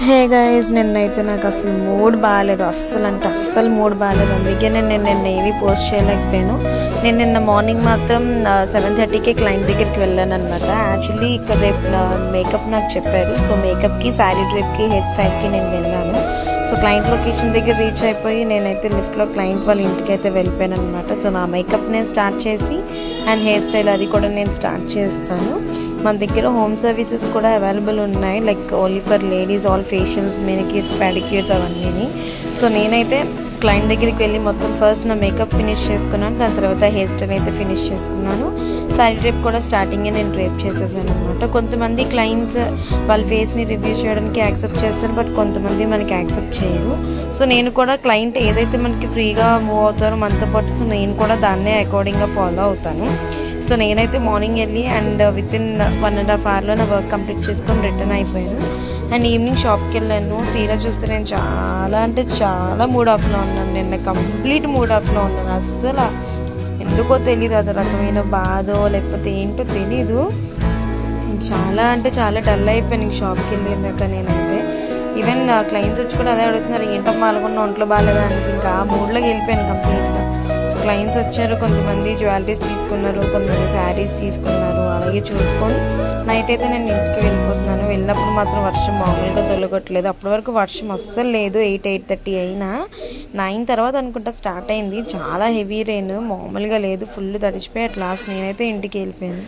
Hey guys, నిన్నైతే నాకు అసలు మూడ్ బాగాలేదు. అస్సలు మూడ్ బాగాలేదు. అందుకే నిన్న ఏమీ పోస్ట్ చేయలేకపోయాను. నేను నిన్న మార్నింగ్ మాత్రం 7:30కే క్లయింట్ దగ్గరికి వెళ్ళాను అనమాట. యాక్చువల్లీ ఇక్కడ రేపు మేకప్ నాకు చెప్పారు. సో మేకప్కి, శారీ డ్రిప్కి, హెయిర్ స్టైల్కి నేను వెళ్ళాను. సో క్లయింట్ లొకేషన్ దగ్గర రీచ్ అయిపోయి నేనైతే లిఫ్ట్లో క్లయింట్ వాళ్ళ ఇంటికి అయితే వెళ్ళిపోయాను అనమాట. సో నా మేకప్ నేను స్టార్ట్ చేసి అండ్ హెయిర్ స్టైల్ అది కూడా నేను స్టార్ట్ చేస్తాను. మన దగ్గర హోమ్ సర్వీసెస్ కూడా అవైలబుల్ ఉన్నాయి, like only for ladies, all facials, manicures, pedicures అవన్నీ. సో నేనైతే క్లయింట్ దగ్గరికి వెళ్ళి మొత్తం ఫస్ట్ నా మేకప్ ఫినిష్ చేసుకున్నాను. దాని తర్వాత హెయిర్ స్టైల్ అయితే ఫినిష్ చేసుకున్నాను. శారీ డ్రేప్ కూడా స్టార్టింగే నేను డ్రేప్ చేసేసాను అనమాట. కొంతమంది క్లయింట్స్ వాళ్ళ ఫేస్ని రివ్యూ చేయడానికి యాక్సెప్ట్ చేస్తారు, బట్ కొంతమంది మనకి యాక్సెప్ట్ చేయరు. సో నేను కూడా క్లయింట్ ఏదైతే మనకి ఫ్రీగా మూవ్ అవుతారో మనతో పాటు, సో నేను కూడా దాన్నే అకార్డింగ్గా ఫాలో అవుతాను. సో నేనైతే మార్నింగ్ వెళ్ళి అండ్ వితిన్ 1.5 hourలో నా వర్క్ కంప్లీట్ చేసుకొని రిటర్న్ అయిపోయాను. అండ్ ఈవినింగ్ షాప్కి వెళ్ళాను. తీరా చూస్తే నేను చాలా మూడ్ ఆఫ్లో ఉన్నాను. నిన్న కంప్లీట్ మూడ్ ఆఫ్లో ఉన్నాను. అస్సలు ఎందుకో తెలీదు, అది రకమైన బాధో లేకపోతే ఏంటో తెలీదు. చాలా డల్ అయిపోయాను షాప్కి వెళ్ళాక. నేనైతే ఈవెన్ క్లయింట్స్ వచ్చి కూడా అదే అడుగుతున్నారు, ఏంటో పాల్గొన్న ఒంట్లో బాగాలేదా అనేసి. ఇంకా ఆ మూడ్లోకి వెళ్ళిపోయాను కంప్లీట్గా. సో క్లయింట్స్ వచ్చారు, కొంతమంది జ్యువెలరీస్ తీసుకున్నారు, కొంతమంది శారీస్ తీసుకున్నారు. అలాగే చూసుకొని నైట్ అయితే నేను ఇంటికి వెళ్ళిపోతున్నాను. వెళ్ళినప్పుడు మాత్రం వర్షం మామూలుగా తొలగట్లేదు. అప్పటి వరకు వర్షం అస్సలు లేదు. 8:30 అయినా 9 తర్వాత అనుకుంటా స్టార్ట్ అయింది. చాలా హెవీ రెయిన్, మామూలుగా లేదు. ఫుల్ తడిచిపోయి అట్ లాస్ట్ నేనైతే ఇంటికి వెళ్ళిపోయాను.